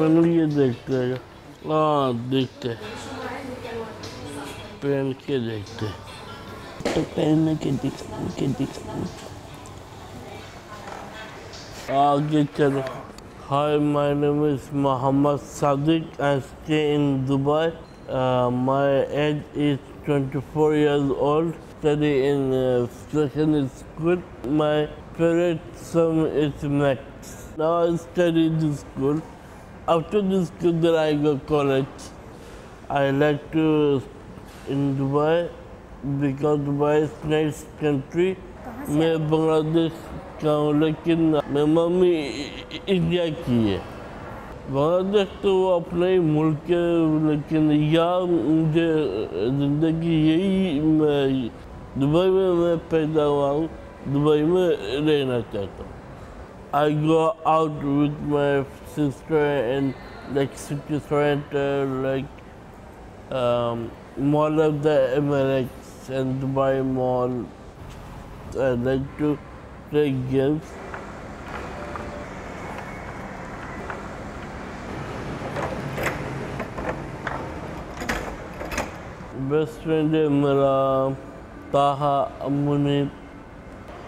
मैंने ये देखते हैं, हाँ देखते हैं, पहन के देखते हैं, तो पहन के दिखा आगे चलो। Hi, my name is Muhammad Sadiq. I stay in Dubai. My age is 24 years old. Study in secondary school. My favorite song is Max. Now I study this school. After this school, then I go college. I like to in Dubai because Dubai is nice country. मैं बांग्लादेश का हूँ, लेकिन मेरी mummy India की है। बांग्लादेश तो वो अपना ही मुल्क है, लेकिन यहाँ मुझे ज़िंदगी यही, मैं दुबई में मैं पैदा हुआ हूँ, दुबई में रहना चाहता हूँ। I go out with my sister and like city center, like Mall of the Emirates and Dubai Mall. I like to play games. Best friend है मेरा ताहा मुनीब।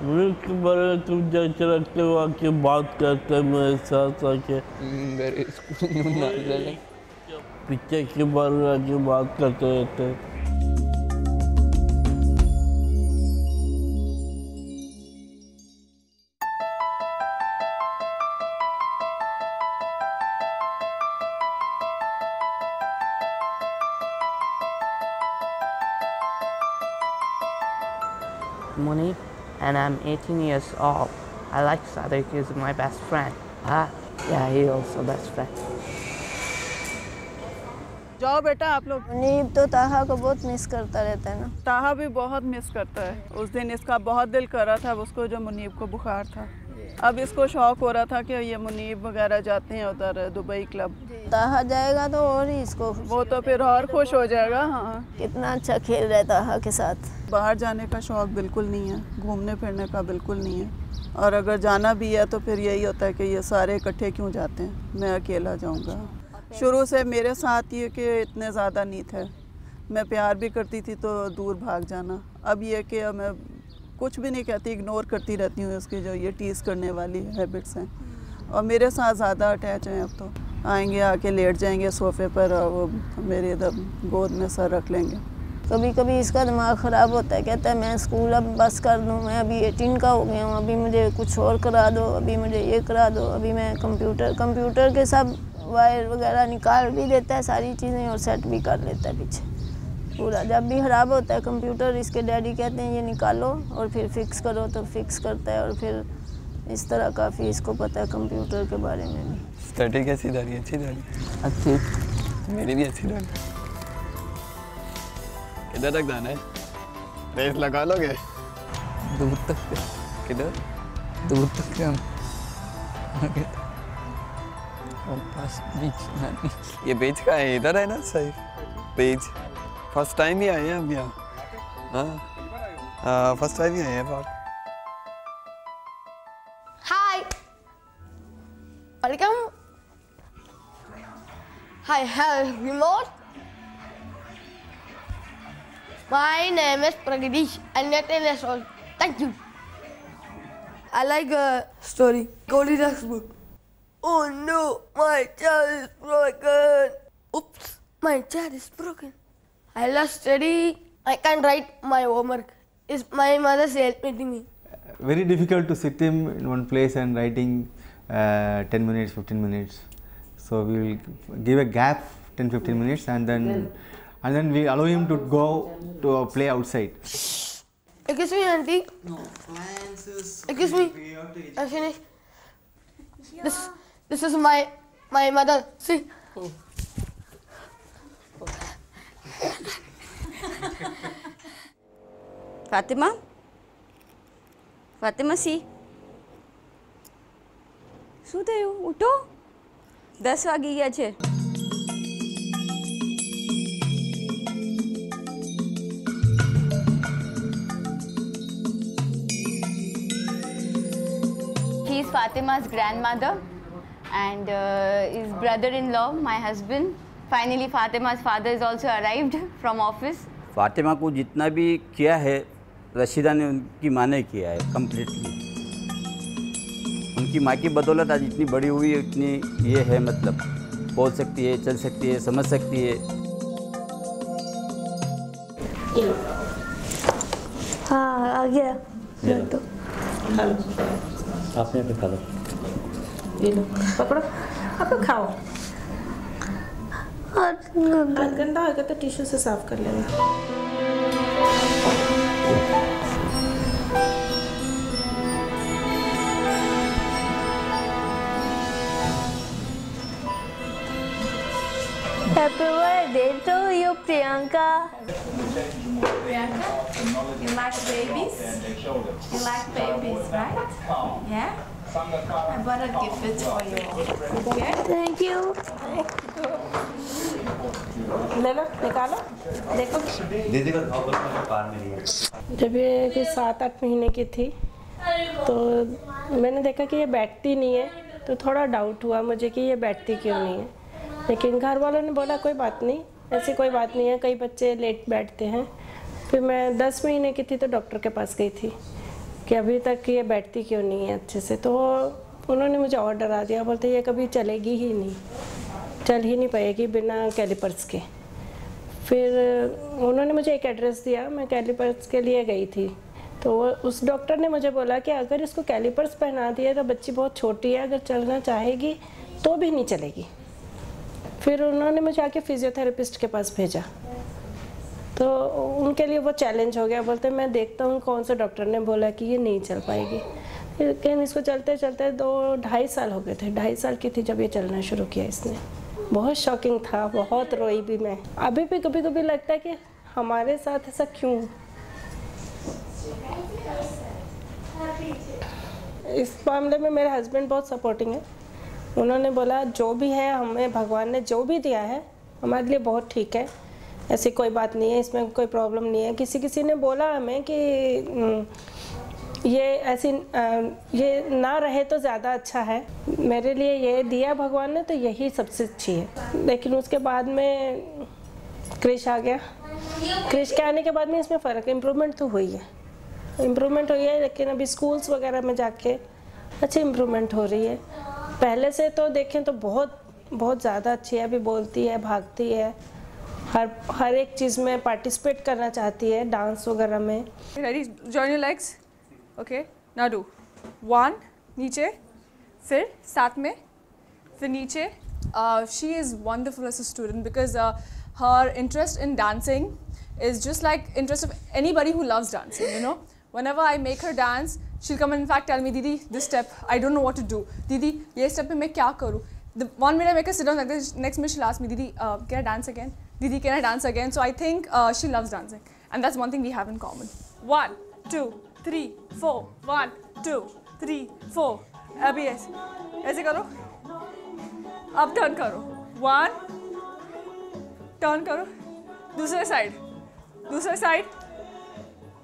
मुनीब के बारे में तुम जैसे रखते हो आके बात करते हैं मेरे साथ आके। मेरे स्कूल में ना चले। पिक्चर के बारे में आके बात करते रहते हैं। Munib, and I'm 18 years old. I like Sadiq, he's my best friend. Yeah, he's also best friend. जाओ बेटा आप लोग। मुनीब तो ताहा को बहुत मिस करता रहता है ना। ताहा भी बहुत मिस करता है। उस दिन इसका बहुत दिल कर रहा था उसको, जो मुनीब को बुखार था। अब इसको शौक हो रहा था कि ये मुनीब वगैरह जाते हैं उधर दुबई क्लब। ताहा जाएगा तो और ही इसको, वो तो फिर और खुश हो जाएगा। हाँ, कितना अच्छा खेल रहा है ताहा के साथ। बाहर जाने का शौक बिल्कुल नहीं है, घूमने फिरने का बिल्कुल नहीं है, और अगर जाना भी है तो फिर यही होता है कि ये सारे इकट्ठे क्यों जाते हैं, मैं अकेला जाऊंगा। शुरू से मेरे साथ ये कि इतने ज़्यादा नहीं थे, मैं प्यार भी करती थी तो दूर भाग जाना। अब ये कि मैं कुछ भी नहीं कहती, इग्नोर करती रहती हूँ उसकी जो ये टीज़ करने वाली हैबिट्स हैं, और मेरे साथ ज़्यादा अटैच हैं। अब तो आएंगे, आके लेट जाएंगे सोफ़े पर और वो मेरे इधर गोद में सर रख लेंगे। कभी कभी इसका दिमाग ख़राब होता है, कहता है मैं स्कूल अब बस कर दूँ, मैं अभी 18 का हो गया हूँ, अभी मुझे कुछ और करा दो, अभी मुझे ये करा दो, अभी मैं कंप्यूटर के सब वायर वगैरह निकाल भी देता है सारी चीज़ें, और सेट भी कर लेता है पीछे पूरा। जब भी ख़राब होता है कंप्यूटर, इसके डैडी कहते हैं ये निकालो और फिर फिक्स करो, तो फिक्स करता है। और फिर इस तरह काफ़ी इसको पता है कंप्यूटर के बारे में भी। स्टडी कैसी जा रही है? अच्छी जा रही है? अच्छी, मेरी भी अच्छी जा रही है। किधर तक जाना है? रेस लगा लोगे? दूर तक। किधर? दूर तक क्या? और पास बीच। ये बीच का है, इधर है ना सही? बीच फर्स्ट टाइम ही आए हैं हम यहाँ। हाँ, फर्स्ट टाइम ही आए हैं बाहर। Hi. Welcome. I have remote. My name is Pragadish. I'm 10 years old. Thank you. I like a story. Goldilocks book. Oh no, my chair is broken. Oops, my chair is broken. I lost study. I can't write my homework. Is my mother's helping me. Very difficult to sit him in one place and writing 10 minutes, 15 minutes. So we will give a gap 10-15 minutes and then we allow him to go to play outside. Excuse me, auntie. No, plans is. Excuse me. I finished. This is my mother. See. Fatima? Fatima, see? શું થયું? ઉઠો, 10 વાગી ગયા છે. She is Fatima's grandmother and his brother-in-law, my husband. Finally, Fatima's father is also arrived from office. Fatima को जितना भी किया है रशीदा ने उनकी माँ ने किया है कम्प्लीटली। उनकी माँ की बदौलत आज इतनी बड़ी हुई है, इतनी ये है, मतलब बोल सकती है, चल सकती है, समझ सकती है। हाँ आ गया। तो आपने पे खा लो, ये लो पकड़ो, आप लोग खाओ। हाथ गंदा होगा तो टिश्यू से साफ कर लेना। Happy birthday to you, Priyanka. Priyanka, you like babies? You like babies, right? Yeah? I bought a gift for you. Okay? Thank you. ले लो, निकालो, देखो। दीदी को कार में लिया। जब ये 7-8 महीने की थी तो मैंने देखा कि ये बैठती नहीं है, तो थोड़ा डाउट हुआ मुझे कि ये बैठती क्यों नहीं है। लेकिन घर वालों ने बोला कोई बात नहीं, ऐसी कोई बात नहीं है, कई बच्चे लेट बैठते हैं। फिर मैं 10 महीने की थी तो डॉक्टर के पास गई थी कि अभी तक ये बैठती क्यों नहीं है अच्छे से। तो उन्होंने मुझे और डरा दिया, बोलते ये कभी चलेगी ही नहीं, चल ही नहीं पाएगी बिना कैलिपर्स के। फिर उन्होंने मुझे एक एड्रेस दिया, मैं कैलिपर्स के लिए गई थी। तो उस डॉक्टर ने मुझे बोला कि अगर इसको कैलिपर्स पहना दिए तो बच्ची बहुत छोटी है, अगर चलना चाहेगी तो भी नहीं चलेगी। फिर उन्होंने मुझे आके फिजियोथेरेपिस्ट के पास भेजा, तो उनके लिए वो चैलेंज हो गया। बोलते मैं देखता हूँ कौन से डॉक्टर ने बोला कि ये नहीं चल पाएगी। लेकिन इसको चलते चलते 2-2.5 साल हो गए थे। 2.5 साल की थी जब ये चलना शुरू किया इसने। बहुत शॉकिंग था, बहुत रोई भी मैं। अभी भी कभी कभी लगता है कि हमारे साथ ऐसा क्यों। इस मामले में मेरे हस्बैंड बहुत सपोर्टिंग है। उन्होंने बोला जो भी है, हमें भगवान ने जो भी दिया है हमारे लिए बहुत ठीक है, ऐसी कोई बात नहीं है, इसमें कोई प्रॉब्लम नहीं है। किसी ने बोला हमें कि ये ऐसी ये ना रहे तो ज़्यादा अच्छा है। मेरे लिए ये दिया भगवान ने तो यही सबसे अच्छी है। लेकिन उसके बाद में क्रिश आ गया। क्रिश के आने के बाद में इसमें फ़र्क, इम्प्रूवमेंट तो हुई है, इम्प्रूवमेंट हुई है। लेकिन अभी स्कूल्स वगैरह में जाके अच्छी इम्प्रूवमेंट हो रही है। पहले से तो देखें तो बहुत ज़्यादा अच्छी है। अभी बोलती है, भागती है, हर एक चीज़ में पार्टिसिपेट करना चाहती है, डांस वगैरह में। Ready? Join your legs. Okay. Now do 1 नीचे, फिर साथ में, फिर नीचे. She is wonderful as a student because her interest in dancing is just like interest of anybody who loves dancing. You know, whenever I make her dance, she'll come and in fact tell me, Didi, this step I don't know what to do. Didi, ये step पे मैं क्या करूँ? The 1 minute I make her sit down like this, next minute she'll ask me, Didi, can I dance again? Didi, can I dance again? So I think she loves dancing, and that's one thing we have in common. 1, 2, 3, 4. 1, 2, 3, 4. अभी ऐसे करो. अब turn करो. 1, turn करो. दूसरे side.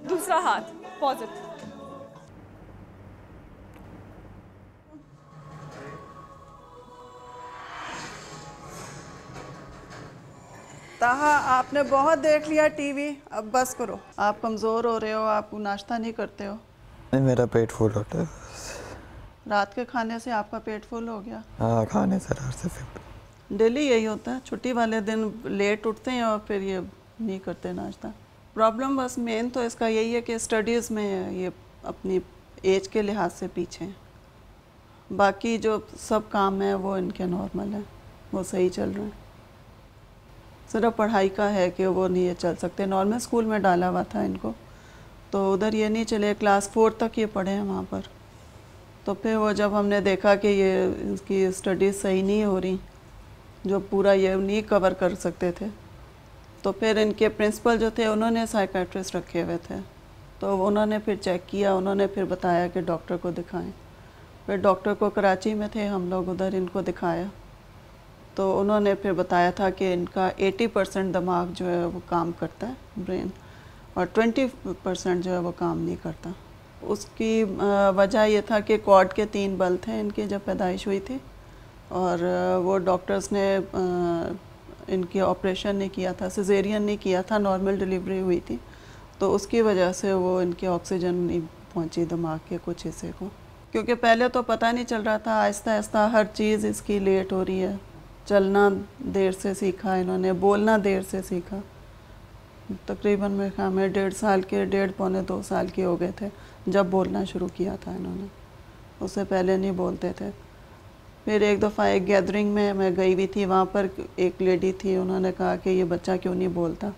दूसरा हाथ. Pause it. ताहा, आपने बहुत देख लिया टीवी, अब बस करो। आप कमज़ोर हो रहे हो, आप नाश्ता नहीं करते हो। नहीं, मेरा पेट फुल होता है। रात के खाने से आपका पेट फुल हो गया? हाँ, खाने से रात से फिर डेली यही होता है। छुट्टी वाले दिन लेट उठते हैं और फिर ये नहीं करते नाश्ता। प्रॉब्लम बस मेन तो इसका यही है कि स्टडीज़ में ये अपनी एज के लिहाज से पीछे हैं। बाकी जो सब काम है वो इनके नॉर्मल है, वो सही चल रहे हैं। सिर्फ पढ़ाई का है कि वो नहीं चल सकते। नॉर्मल स्कूल में डाला हुआ था इनको, तो उधर ये नहीं चले। क्लास 4 तक ये पढ़े हैं वहाँ पर। तो फिर वो जब हमने देखा कि ये इसकी स्टडीज़ सही नहीं हो रही, जो पूरा ये नहीं कवर कर सकते थे, तो फिर इनके प्रिंसिपल जो थे उन्होंने साइकेट्रिस्ट रखे हुए थे। तो उन्होंने फिर चेक किया, उन्होंने फिर बताया कि डॉक्टर को दिखाएं। फिर डॉक्टर को कराची में थे हम लोग, उधर इनको दिखाया। तो उन्होंने फिर बताया था कि इनका 80% दिमाग जो है वो काम करता है, ब्रेन, और 20% जो है वो काम नहीं करता। उसकी वजह ये था कि कॉर्ड के 3 बल थे इनकी जब पैदाइश हुई थी, और वो डॉक्टर्स ने इनकी ऑपरेशन नहीं किया था, सिजेरियन नहीं किया था, नॉर्मल डिलीवरी हुई थी, तो उसकी वजह से वो इनकी ऑक्सीजन नहीं पहुंची दिमाग के कुछ हिस्से को, क्योंकि पहले तो पता नहीं चल रहा था। आहिस्ता आहिस्ता हर चीज़ इसकी लेट हो रही है। चलना देर से सीखा इन्होंने, बोलना देर से सीखा। तकरीबन मेरे ख्याल में 1.5 पौने 2 साल के हो गए थे जब बोलना शुरू किया था इन्होंने, उससे पहले नहीं बोलते थे। फिर एक दफ़ा एक गैदरिंग में मैं गई हुई थी, वहाँ पर एक लेडी थी, उन्होंने कहा कि ये बच्चा क्यों नहीं बोलता,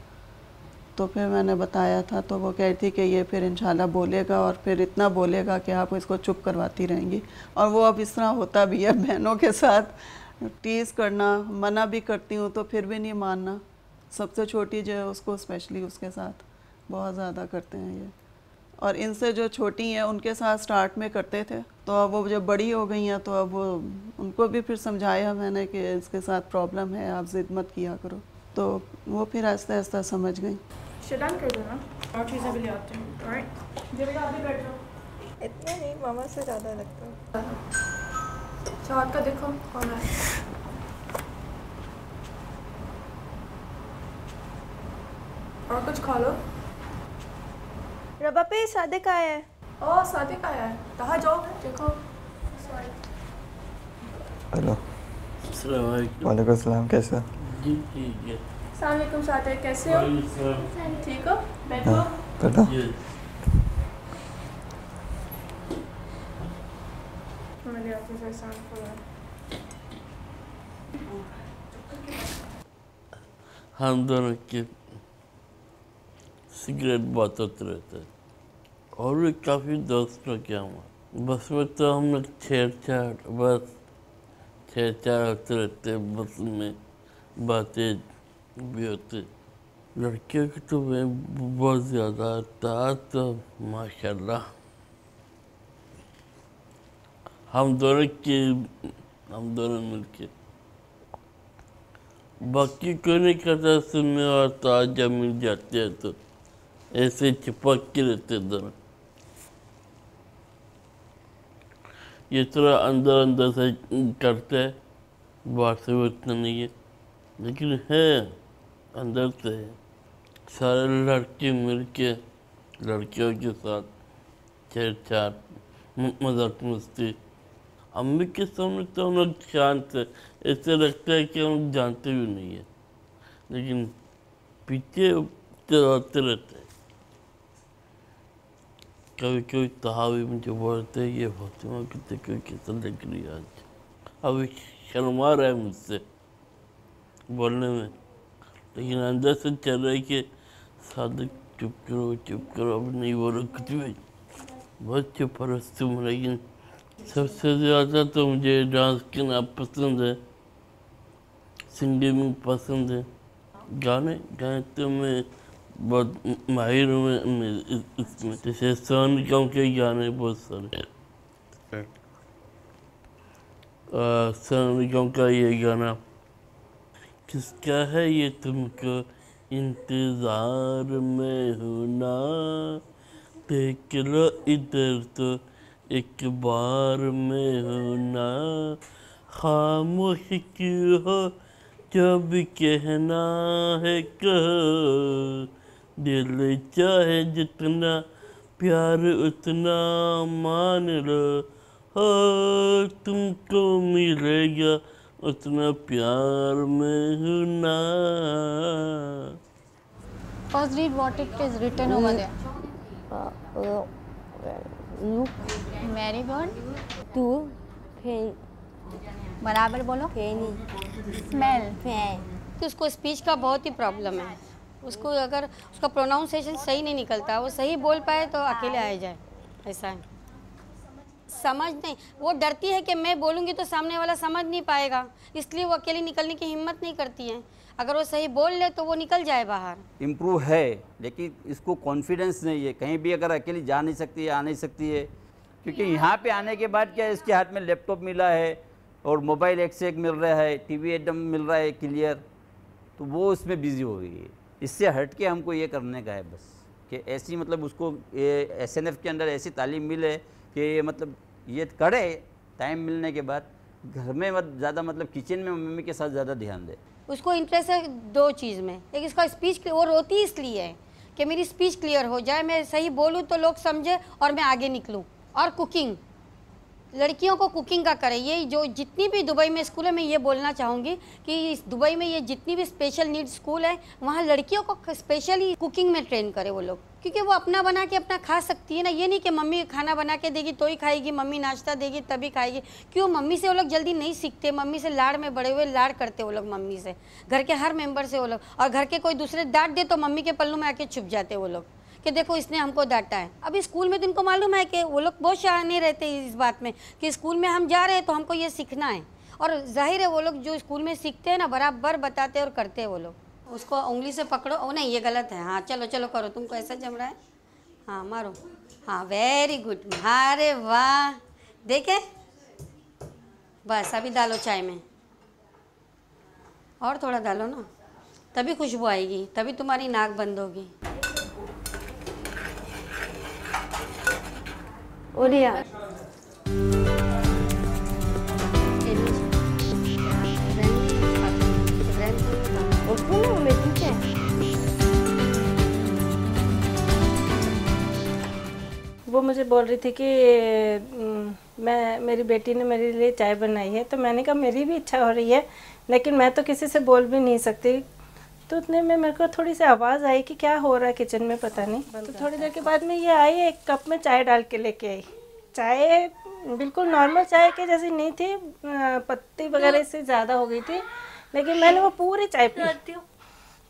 तो फिर मैंने बताया था, तो वो कह रही थी कि ये फिर इंशाल्लाह बोलेगा और फिर इतना बोलेगा कि आप इसको चुप करवाती रहेंगी। और वो अब इस तरह होता भी है, बहनों के साथ टीज़ करना, मना भी करती हूँ तो फिर भी नहीं मानना। सबसे छोटी जो है उसको स्पेशली उसके साथ बहुत ज़्यादा करते हैं ये। और इनसे जो छोटी हैं उनके साथ स्टार्ट में करते थे, तो अब वो जब बड़ी हो गई हैं तो अब वो उनको भी फिर समझाया मैंने कि इसके साथ प्रॉब्लम है, आप ज़िद मत किया करो, तो वो फिर आहिस्ता आहिस्ता समझ गई। शैतान कर दो ना, और चीज़ें भी ले आते हैं। ऑलराइट, जब आप भी बैठ जाओ। इतना नहीं, मामा से ज़्यादा लगता है। चाहत का देखो कौन है। और कुछ खा लो। रबा पे सादिक आया है। ओह सादिक आया है, कहाँ जाओ देखो। हेलो। वालेकुम सलाम, कैसा? जी ठीक है। अस्सलाम वालेकुम सादिक, कैसे हो? ठीक हो? बैठो। बैठो। मेरे ऑफिस में सामान खोला। हम दोनों के सिगरेट बहुत होते रहते हैं और भी काफ़ी दोस्तों क्या हुआ। बस में तो हम लोग छेड़छाड़ होते रहते, बस में बातें भी होती। लड़कियों की तो मैं बहुत ज़्यादा था, तो माशाल्लाह हम दोनों मिलके, बाकी कोई नहीं करता सुनने, और तो आज जब मिल जाते हैं तो ऐसे चिपक के रहते दोनों। ये थोड़ा अंदर से करते हैं, बाहर से वो इतना नहीं है, लेकिन है अंदर से है। सारे लड़के मिल के लड़कियों के साथ छेड़छाड़, मजाक मस्ती। अम्मी के सामने तो हम लोग शांत है, ऐसे लगता है कि हम जानते भी नहीं है, लेकिन पीछे चलाते रहते हैं। कभी कभी तहावी मुझे बोलते हैं, ये फातिमा की देखो कैसा लग रही है आज। अभी शर्मा रहा है मुझसे बोलने में, लेकिन अंदर से चल रहा है कि सादिक चुप करो, अब नहीं बोलो कुछ भी, बहुत चुप परस्तू हूँ। लेकिन सबसे ज़्यादा तो मुझे डांस करना पसंद है, सिंगिंग पसंद है। गाने तो मैं बहुत माहिर हूँ इसमें, जैसे सोनू निगम के गाने बहुत सारे। सोनू निगम का ये गाना, किसका है ये तुमको इंतज़ार में हूँ ना, देख लो इधर तो एक बार में हूँ ना, खामोश क्यों हो जो भी कहना है कहो, दिल चाहे जितना प्यार उतना मान लो, हो तुमको मिलेगा उतना प्यार में हूँ ना। First read what it is written over there. Look. Marybird. Two. Pen. बराबर बोलो। Penny. Smell. Fan. कि उसको स्पीच का बहुत ही प्रॉब्लम है, उसको अगर उसका प्रोनाउंसिएशन सही नहीं निकलता, वो सही बोल पाए तो अकेले आ जाए, ऐसा है। समझ नहीं, वो डरती है कि मैं बोलूँगी तो सामने वाला समझ नहीं पाएगा, इसलिए वो अकेली निकलने की हिम्मत नहीं करती है। अगर वो सही बोल ले तो वो निकल जाए बाहर। इम्प्रूव है, लेकिन इसको कॉन्फिडेंस नहीं है, कहीं भी अगर अकेली जा नहीं सकती है, आ नहीं सकती है, क्योंकि यहाँ पे आने के बाद क्या इसके हाथ में लैपटॉप मिला है और मोबाइल एक से एक मिल रहा है, टीवी एकदम मिल रहा है क्लियर, तो वो उसमें बिज़ी हो गई है। इससे हट के हमको ये करने का है बस, कि ऐसी मतलब उसको SNF के अंदर ऐसी तालीम मिले कि मतलब ये करे टाइम मिलने के बाद, घर में ज़्यादा मतलब किचन में मम्मी के साथ ज़्यादा ध्यान दे। उसको इंटरेस्ट है दो चीज़ में, एक इसका स्पीच, वो रोती इसलिए है कि मेरी स्पीच क्लियर हो जाए, मैं सही बोलूँ तो लोग समझे और मैं आगे निकलूँ। और कुकिंग, लड़कियों को कुकिंग का करें। ये जो जितनी भी दुबई में स्कूल है, मैं ये बोलना चाहूँगी कि इस दुबई में ये जितनी भी स्पेशल नीड स्कूल है, वहाँ लड़कियों को स्पेशली कुकिंग में ट्रेन करें वो लोग, क्योंकि वो अपना बना के अपना खा सकती है ना। ये नहीं कि मम्मी खाना बना के देगी तो ही खाएगी, मम्मी नाश्ता देगी तभी खाएगी। क्यों? मम्मी से वो लोग जल्दी नहीं सीखते, मम्मी से लाड़ में बड़े हुए, लाड़ करते वो लोग मम्मी से, घर के हर मेंबर से वो लोग। और घर के कोई दूसरे डांट दे तो मम्मी के पल्लू में आके छुप जाते वो लोग कि देखो इसने हमको डांटा है। अभी स्कूल में तो इनको मालूम है कि वो लोग बहुत शरारने रहते हैं इस बात में कि स्कूल में हम जा रहे हैं तो हमको ये सीखना है। और जाहिर है वो लोग जो स्कूल में सीखते हैं ना, बराबर बताते हैं और करते हैं वो लोग। उसको उंगली से पकड़ो, ओ नहीं ये गलत है, हाँ चलो चलो करो, तुमको ऐसा जम रहा है, हाँ मारो, हाँ वेरी गुड, अरे वाह, देखे, बस अभी डालो चाय में, और थोड़ा डालो ना, तभी खुशबू आएगी, तभी तुम्हारी नाक बंद होगी। ओडिया वो मुझे बोल रही थी कि मेरी बेटी ने मेरे लिए चाय बनाई है, तो मैंने कहा मेरी भी इच्छा हो रही है, लेकिन मैं तो किसी से बोल भी नहीं सकती। तो उतने में मेरे को थोड़ी सी आवाज़ आई कि क्या हो रहा है किचन में, पता नहीं। तो थोड़ी देर के बाद में ये आई, एक कप में चाय डाल के लेके आई। चाय बिल्कुल नॉर्मल चाय के जैसी नहीं थी, पत्ती वगैरह से ज़्यादा हो गई थी, लेकिन मैंने वो पूरी चाय पी।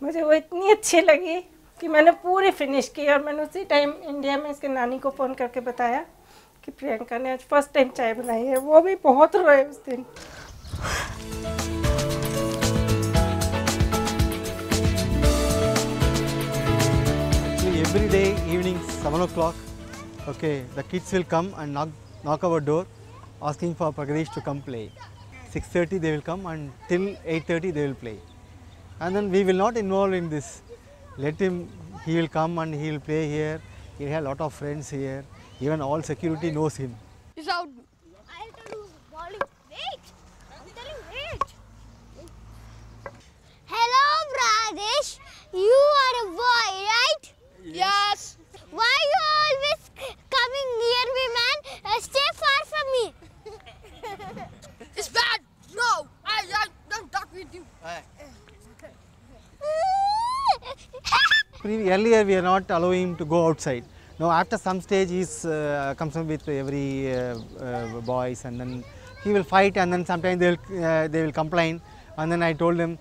मुझे वो इतनी अच्छी लगी कि मैंने पूरी फिनिश की। और मैंने उसी टाइम इंडिया में इसके नानी को फ़ोन करके बताया कि प्रियंका ने आज फर्स्ट टाइम चाय बनाई है। वो भी बहुत रोए उस दिन। Every day evening 7 o'clock, okay, the kids will come and knock our door asking for Pragadesh to come play. 6:30 they will come and till 8:30 they will play. And then we will not involve in this. Let him, he will come and he will play here. He has a lot of friends here. Even all security knows him. He's out. I'll tell you, bowling. Wait. I'm telling wait. Hello, Pradesh. You are a boy, right? Yes. Why you always coming near me, man? Stay far from me. It's bad. No, I don't talk with you. Earlier we are not allowing him to go outside. Now after some stage he comes up with every boys, and then he will fight, and then sometimes they will complain, and then I told them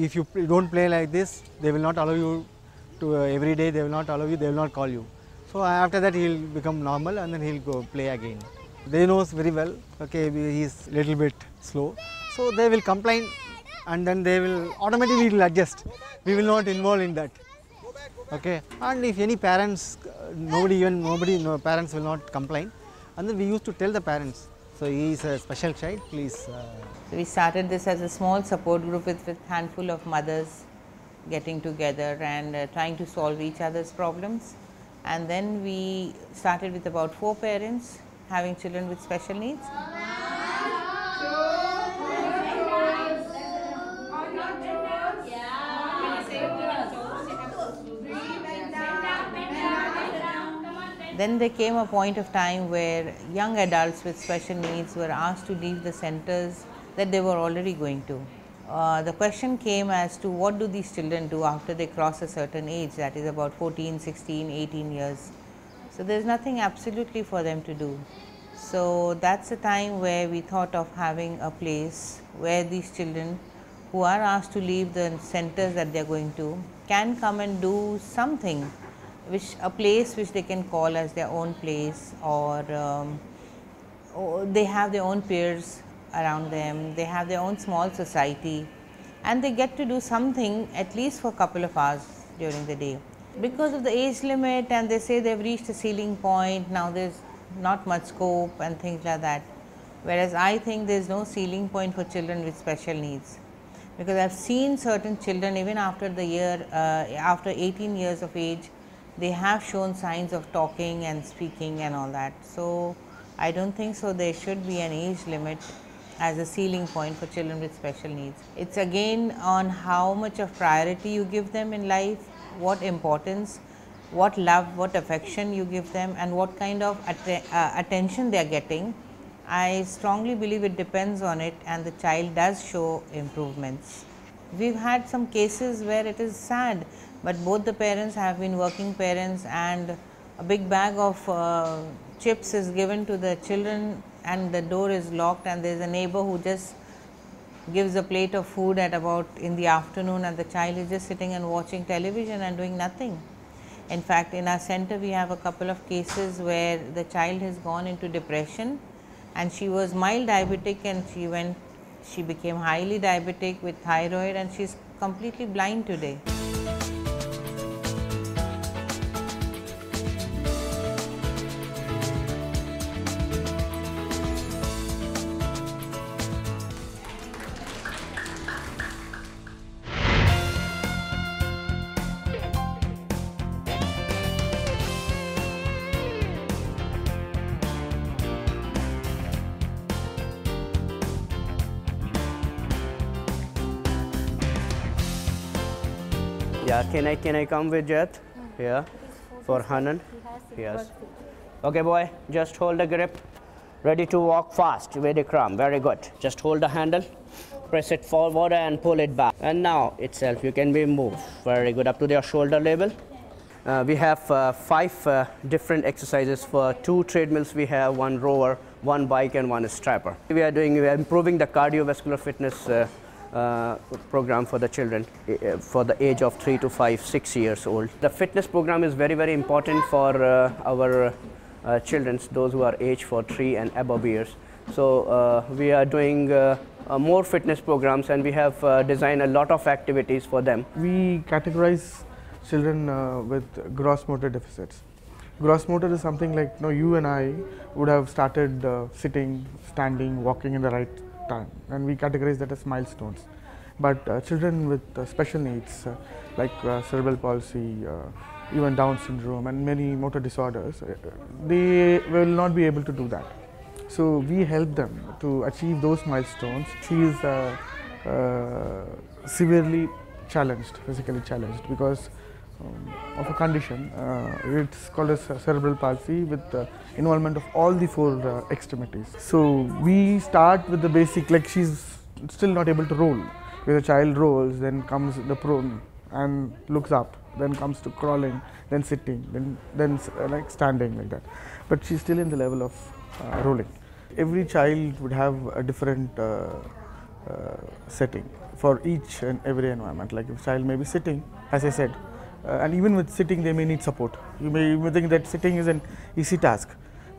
if you don't play like this, they will not allow you to every day, they will not allow you, they will not call you. So after that he will become normal, and then he will go play again. They knows very well, okay, he is little bit slow, so they will complain, and then they will automatically will adjust. We will not involve in that. Okay, and if any parents, no parents will not complain, and then we used to tell the parents, so he is a special child, please. So we started this as a small support group with handful of mothers getting together and trying to solve each other's problems, and then we started with about 4 parents having children with special needs. Then there came a point of time where young adults with special needs were asked to leave the centers that they were already going to. The question came as to what do these children do after they cross a certain age, that is about 14, 16, 18 years. So there is nothing absolutely for them to do. So that's the time where we thought of having a place where these children who are asked to leave the centers that they are going to can come and do something, a place which they can call as their own place, or they have their own peers around them, they have their own small society, and they get to do something at least for a couple of hours during the day. Because of the age limit, and they say they've reached a ceiling point, now there's not much scope and things like that. Whereas I think there's no ceiling point for children with special needs, because I've seen certain children even after the year, after 18 years of age, they have shown signs of talking and speaking and all that. So I don't think so there should be an age limit. as a ceiling point for children with special needs. It's again on how much of priority you give them in life, what importance, what love, what affection you give them, and what kind of attention they are getting. I strongly believe it depends on it, and the child does show improvements. We've had some cases where it is sad, but both the parents have been working parents, and a big bag of chips is given to the children and the door is locked, and there is a neighbor who just gives a plate of food at about in the afternoon, and the child is just sitting and watching television and doing nothing. In fact, in our center we have a couple of cases where the child has gone into depression, and she was mild diabetic, and she became highly diabetic with thyroid, and she is completely blind today. Yeah, can I come with Jet? Yeah, for Hanan. Yes. Okay, boy, just hold the grip. Ready to walk fast. Very calm. Very good. Just hold the handle, press it forward and pull it back. And now itself you can be moved. Very good. Up to your shoulder level. We have 5 different exercises for 2 treadmills. We have 1 rower, 1 bike, and 1 strapper. We are improving the cardiovascular fitness program for the children for the age of 3 to 5, 6 years old. The fitness program is very, very important for our children, those who are aged for 3 and above years. So we are doing more fitness programs, and we have designed a lot of activities for them. We categorize children with gross motor deficits. Gross motor is something like you and I would have started sitting, standing, walking in the right time, and we categorize that as milestones. But children with special needs like cerebral palsy, even Down syndrome, and many motor disorders, they will not be able to do that. So we help them to achieve those milestones. She is severely challenged, physically challenged, because of a condition. It's called as cerebral palsy with involvement of all the 4 extremities. So we start with the basic, like she's still not able to roll. When the child rolls, then comes the prone and looks up, then comes to crawling, then sitting, then like standing, like that. But she's still in the level of rolling. Every child would have a different setting for each and every environment. Like if child may be sitting, as I said, and even with sitting they may need support. You may think that sitting is an easy task,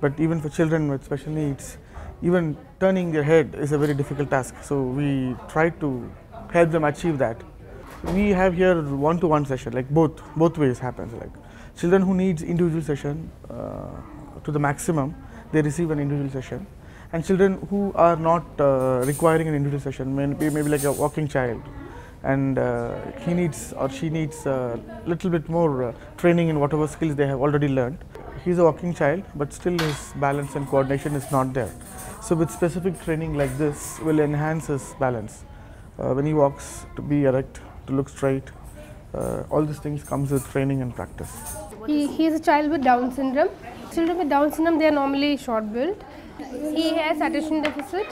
but even for children with special needs, even turning their head is a very difficult task. So we try to help them achieve that. We have here one-to-one session, like both ways happens. Like children who needs individual session to the maximum, they receive an individual session, and children who are not requiring an individual session, maybe like a walking child, and he needs or she needs a little bit more training in whatever skills they have already learned. He's a walking child, but still his balance and coordination is not there. So with specific training like this will enhance his balance. When he walks, to be erect, to look straight, all these things comes with training and practice. He is a child with Down syndrome. Children with Down syndrome, they are normally short built. He has attention deficit.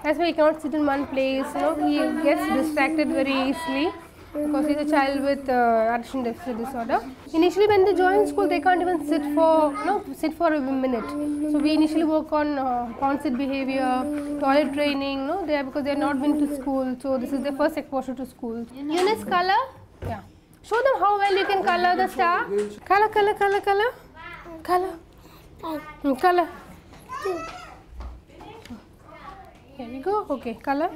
That's why he cannot sit in one place. He gets distracted very easily because he's a child with attention deficit disorder. Initially, when they join school, they can't even sit for a minute. So we initially work on on-sit behavior, toilet training. Because they have not been to school, so this is their first exposure to school. Eunice, color. Yeah. Show them how well you can color the star. Color, color, color, color, color, color. Here we go. Okay, color.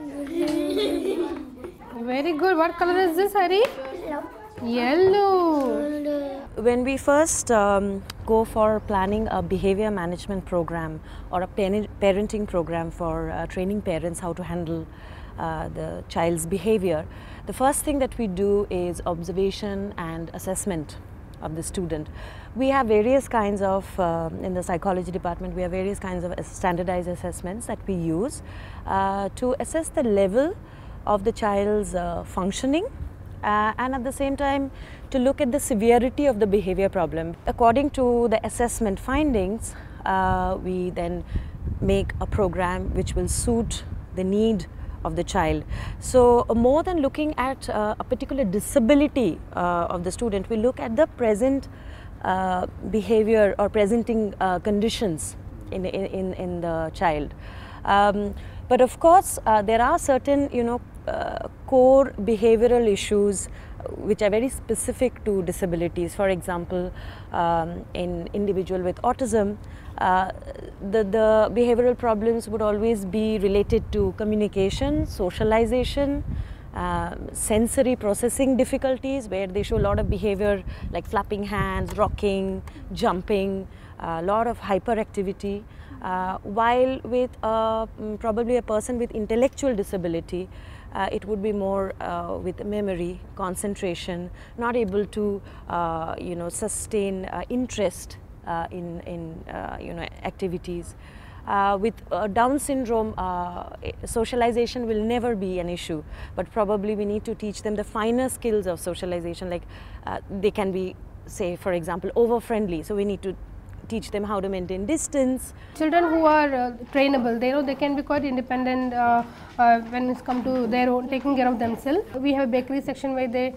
Very good. What color is this, Hari? Yellow. When we first go for planning a behavior management program or a parenting program for training parents how to handle the child's behavior, the first thing that we do is observation and assessment of the student. We have various kinds of, in the psychology department, we have various kinds of standardized assessments that we use to assess the level of the child's functioning and at the same time to look at the severity of the behavior problem. According to the assessment findings, we then make a program which will suit the need of the child. So more than looking at a particular disability of the student, we look at the present behavior or presenting conditions in the child. But of course, there are certain, core behavioral issues which are very specific to disabilities. For example, in individual with autism, the behavioral problems would always be related to communication, socialization, sensory processing difficulties, where they show a lot of behavior like flapping hands, rocking, jumping, a lot of hyperactivity. While with probably a person with intellectual disability, it would be more with memory, concentration, not able to sustain interest in activities. With Down syndrome, socialization will never be an issue, but probably we need to teach them the finer skills of socialization, like they can be, say for example, over-friendly, so we need to teach them how to maintain distance. Children who are trainable, they can be quite independent when it's come to their own taking care of themselves. We have a bakery section where the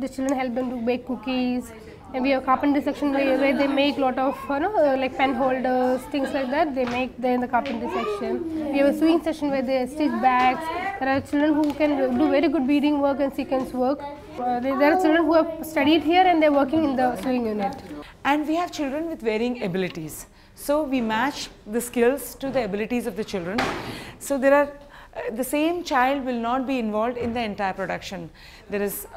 children help them to bake cookies, and we have a carpentry section where they make a lot of like pen holders, things like that. They make there in the carpentry section. We have a sewing section where they stitch bags. There are children who can do very good beading work and sequence work. There are children who have studied here and they're working in the sewing unit. And we have children with varying abilities. So we match the skills to the abilities of the children. So there are the same child will not be involved in the entire production. There is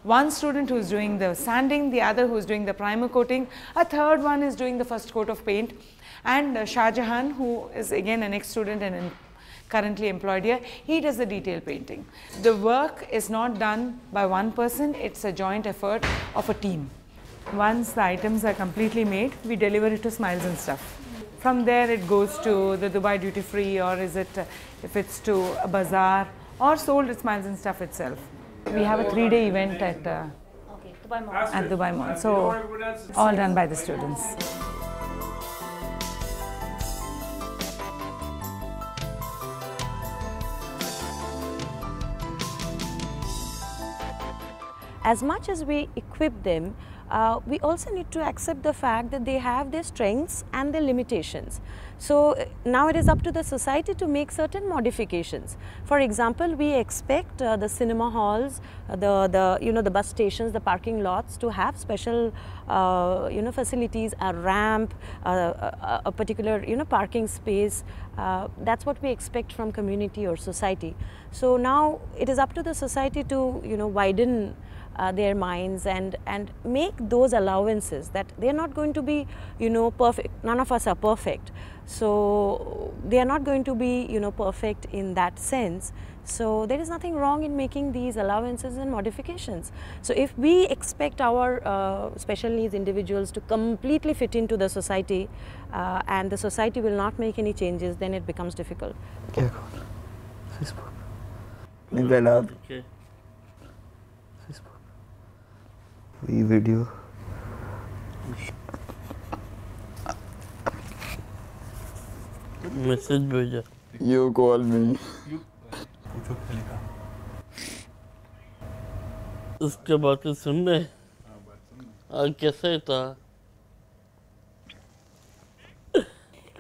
one student who is doing the sanding, the other who is doing the primer coating, a third one is doing the first coat of paint, and Shah Jahan, who is again an ex-student and currently employed here, he does the detail painting. The work is not done by one person, it's a joint effort of a team. Once the items are completely made, we deliver it to Smiles and Stuff. From there it goes to the Dubai Duty Free, or is it if it's to a bazaar, or sold at Smiles and Stuff itself. We have a 3-day event at Dubai Mall. So all done by the students. As much as we equip them, we also need to accept the fact that they have their strengths and their limitations. So now it is up to the society to make certain modifications. For example, we expect the cinema halls, the bus stations, the parking lots to have special facilities, a ramp, a particular parking space. That's what we expect from community or society. So now it is up to the society to widen their minds and make those allowances that they are not going to be perfect. None of us are perfect, so they are not going to be perfect in that sense. So there is nothing wrong in making these allowances and modifications. So if we expect our special needs individuals to completely fit into the society and the society will not make any changes, then it becomes difficult. Okay. ये video message भेजा You call me. उसके बातें सुनने आज कैसे था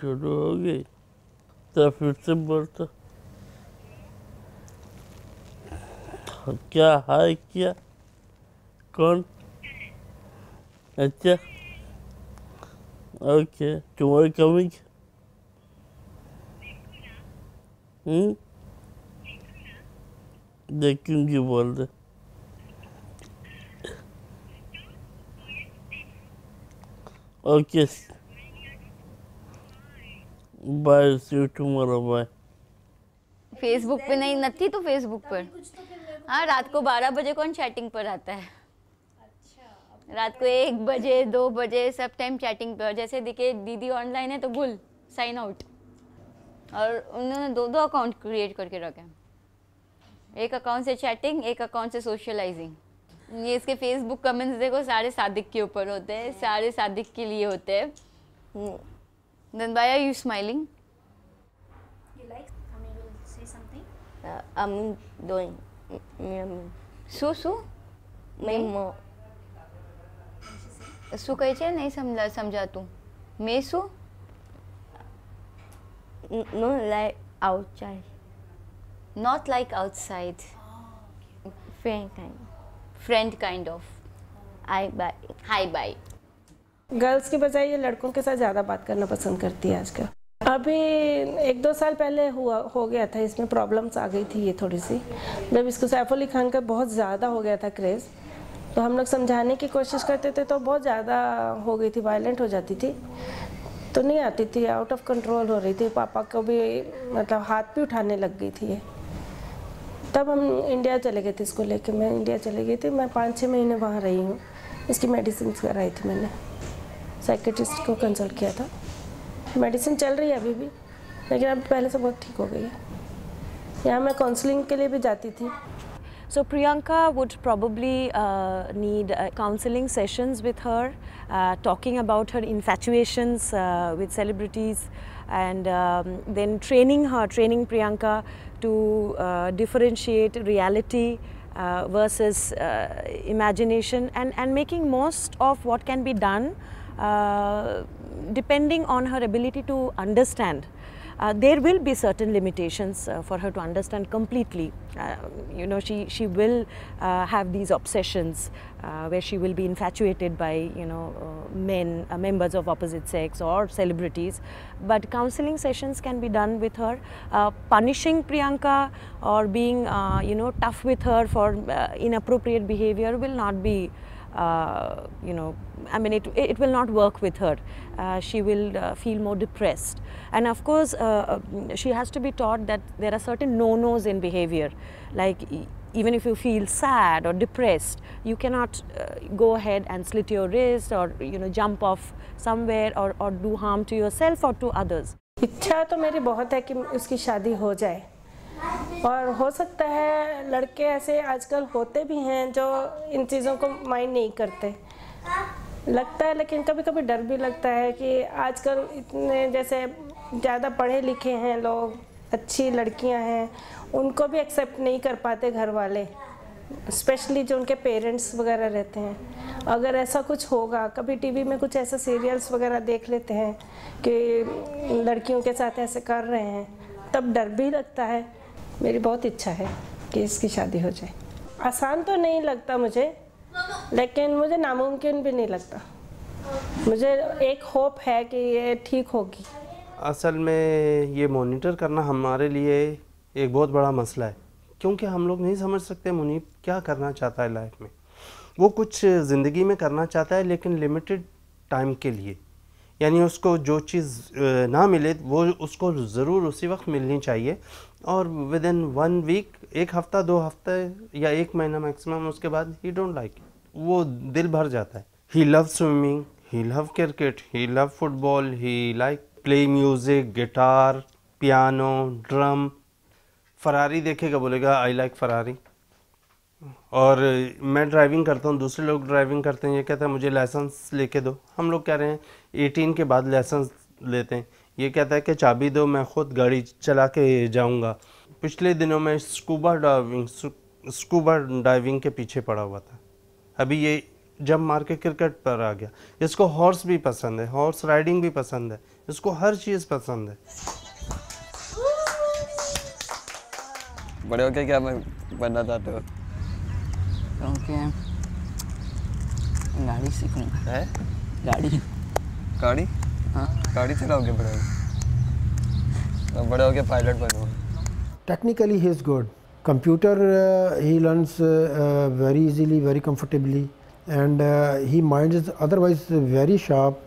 शुरू हो गई तो फिर से बोलता क्या हाय किया कौन अच्छा ओके तुम्हारी कमिंग देखूंगी बोल दे okay bye see you tomorrow bye Facebook पे नहीं तो फेसबुक पर हाँ रात को 12 बजे कौन चैटिंग पर आता है रात को 1 बजे 2 बजे सब टाइम चैटिंग पे, और जैसे दिखे दीदी ऑनलाइन है तो बुल साइन आउट। और उन्होंने 2 अकाउंट क्रिएट करके रखे हैं, एक अकाउंट से चैटिंग, एक अकाउंट से सोशलाइजिंग। ये इसके फेसबुक कमेंट्स देखो, सारे सादिक के ऊपर होते हैं, सारे सादिक के लिए होते हैं। Then why are you smiling? You like? Amir will say something. I'm doing. Su? Su કહે છે નહીં સમજાતું. મેસુ? No, like outside. Not like outside. Friend kind of. Hi bye. Girls की बजाय ये लड़कों के साथ ज़्यादा बात करना पसंद करती है आजकल। अभी 1-2 साल पहले हो गया था, इसमें प्रॉब्लम्स आ गई थी ये थोड़ी सी, जब इसको सैफ अली खान का बहुत ज़्यादा हो गया था क्रेज़, तो हम लोग समझाने की कोशिश करते थे तो बहुत ज़्यादा हो गई थी, वायलेंट हो जाती थी, तो नहीं आती थी, आउट ऑफ कंट्रोल हो रही थी। पापा को भी मतलब हाथ भी उठाने लग गई थी ये। तब हम इंडिया चले गए थे इसको लेके, मैं इंडिया चली गई थी, मैं 5-6 महीने वहाँ रही हूँ। इसकी मेडिसिन कराई थी मैंने, साइकेट्रिस्ट को कंसल्ट किया था, मेडिसिन चल रही है अभी भी, लेकिन अब पहले से बहुत ठीक हो गई है। यहाँ मैं काउंसलिंग के लिए भी जाती थी। So Priyanka would probably need counseling sessions with her, talking about her infatuations with celebrities, and then training Priyanka to differentiate reality versus imagination, and making most of what can be done depending on her ability to understand. There will be certain limitations for her to understand completely. You know, she will have these obsessions where she will be infatuated by, you know, men, members of opposite sex or celebrities. But counseling sessions can be done with her. Punishing Priyanka or being, you know, tough with her for inappropriate behavior will not be, you know, I mean, it will not work with her. She will feel more depressed. And of course, she has to be taught that there are certain no-nos in behavior. Like, even if you feel sad or depressed, you cannot go ahead and slit your wrist or, you know, jump off somewhere or do harm to yourself or to others. इच्छा तो मेरी बहुत है कि उसकी शादी हो जाए, और हो सकता है लड़के ऐसे आजकल होते भी हैं जो इन चीज़ों को माइंड नहीं करते, लगता है, लेकिन कभी कभी डर भी लगता है कि आजकल इतने जैसे ज़्यादा पढ़े लिखे हैं लोग, अच्छी लड़कियां हैं, उनको भी एक्सेप्ट नहीं कर पाते घर वाले, स्पेशली जो उनके पेरेंट्स वगैरह रहते हैं। अगर ऐसा कुछ होगा, कभी टीवी में कुछ ऐसा सीरियल्स वगैरह देख लेते हैं कि लड़कियों के साथ ऐसे कर रहे हैं, तब डर भी लगता है। मेरी बहुत इच्छा है कि इसकी शादी हो जाए। आसान तो नहीं लगता मुझे, लेकिन मुझे नामुमकिन भी नहीं लगता। मुझे एक होप है कि ये ठीक होगी। असल में ये मॉनिटर करना हमारे लिए एक बहुत बड़ा मसला है, क्योंकि हम लोग नहीं समझ सकते मुनीब क्या करना चाहता है लाइफ में। वो कुछ ज़िंदगी में करना चाहता है, लेकिन लिमिटेड टाइम के लिए, यानी उसको जो चीज़ ना मिले वो उसको ज़रूर उसी वक्त मिलनी चाहिए, और विद इन 1 वीक, 1 हफ़्ता 2 हफ्ते या 1 महीना मैक्सिमम, उसके बाद ही डोंट लाइक इट, वो दिल भर जाता है। He love swimming, he love cricket, he love football, he like play music, guitar, piano, drum. Ferrari देखेगा बोलेगा आई लाइक फरारी। और मैं ड्राइविंग करता हूँ, दूसरे लोग ड्राइविंग करते हैं, ये कहता है मुझे लाइसेंस लेके दो। हम लोग कह रहे हैं 18 के बाद लाइसेंस लेते हैं, ये कहता है कि चाबी दो, मैं ख़ुद गाड़ी चला के जाऊँगा। पिछले दिनों में स्कूबा डाइविंग के पीछे पड़ा हुआ था। अभी ये जंप मार के क्रिकेट पर आ गया। इसको हॉर्स भी पसंद है, हॉर्स राइडिंग भी पसंद है, इसको हर चीज़ पसंद है। बड़े होके क्या बनना चाहते हो? गाड़ी सीखूंगा। है? गाड़ी? हाँ, गाड़ी चलाओगे बड़े होके? तो बड़े होके पायलट बनोगे? Technically he is good. Computer he learns very easily, very comfortably, and he mind is otherwise very sharp.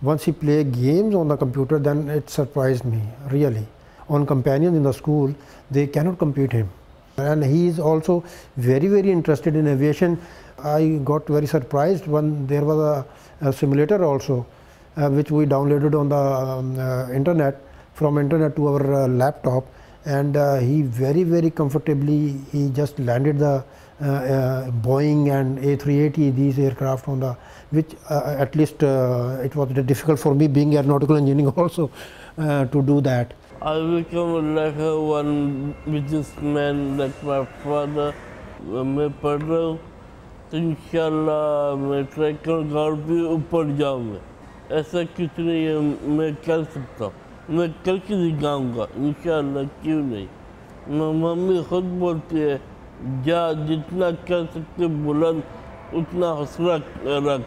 Once he play games on the computer, then it surprised me really. On companions in the school, they cannot compete him, and he is also very interested in aviation. I got very surprised when there was a simulator also, which we downloaded on the internet, from internet to our laptop, and he very comfortably he just landed the Boeing and A380, these aircraft on the, which at least it was difficult for me being aeronautical engineering also to do that. I become like one businessman like my father. मैं पढ़ रहा हूँ तो इंशाल्लाह मैं try करूँगा और भी ऊपर जाऊँ मैं, ऐसा कुछ नहीं है, मैं कर सकता हूँ, मैं करके दिखाऊँगा इंशाल्लाह, क्यों नहीं। मम्मी खुद बोलती है जा जितना कर सकते बुलंद उतना हौसला रख,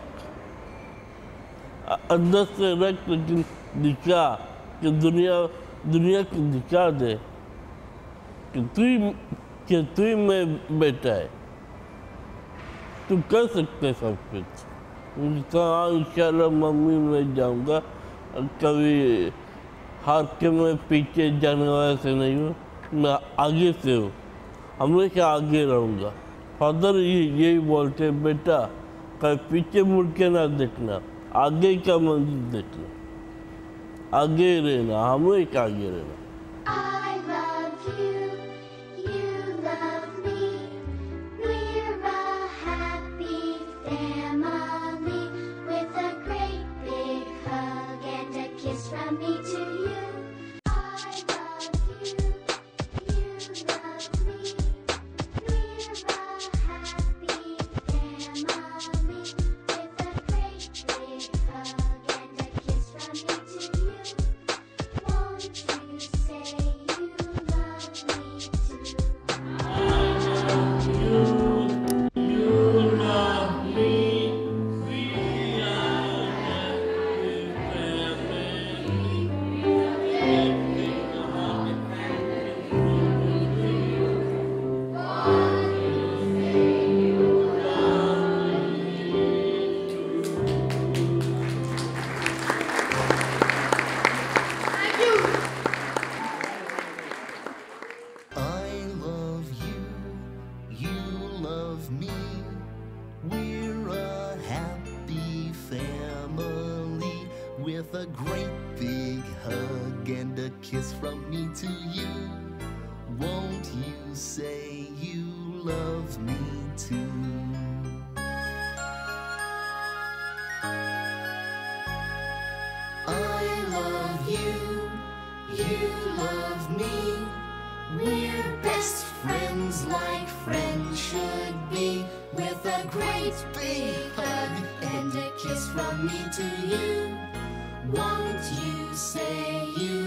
अंदर से रख, लेकिन दिखा कि दुनिया को दिखा दे कि तू मैं बेटा है, तू कर सकते सब कुछ। कहा इंशाल्लाह मम्मी मैं जाऊँगा, कभी हाथ के मैं पीछे जाने वाला से नहीं हूँ, मैं आगे से हूँ, हमेशा आगे रहूँगा। फादर यही बोलते बेटा कभी पीछे मुड़ के ना देखना, आगे का मंजिल देखना, आगे रहना, हमेशा आगे रहना। With a great big hug and a kiss from me to you, won't you say you love me too? I love you, you love me, we're best friends like friends should be. With a great big hug and a kiss from me to you, won't you say you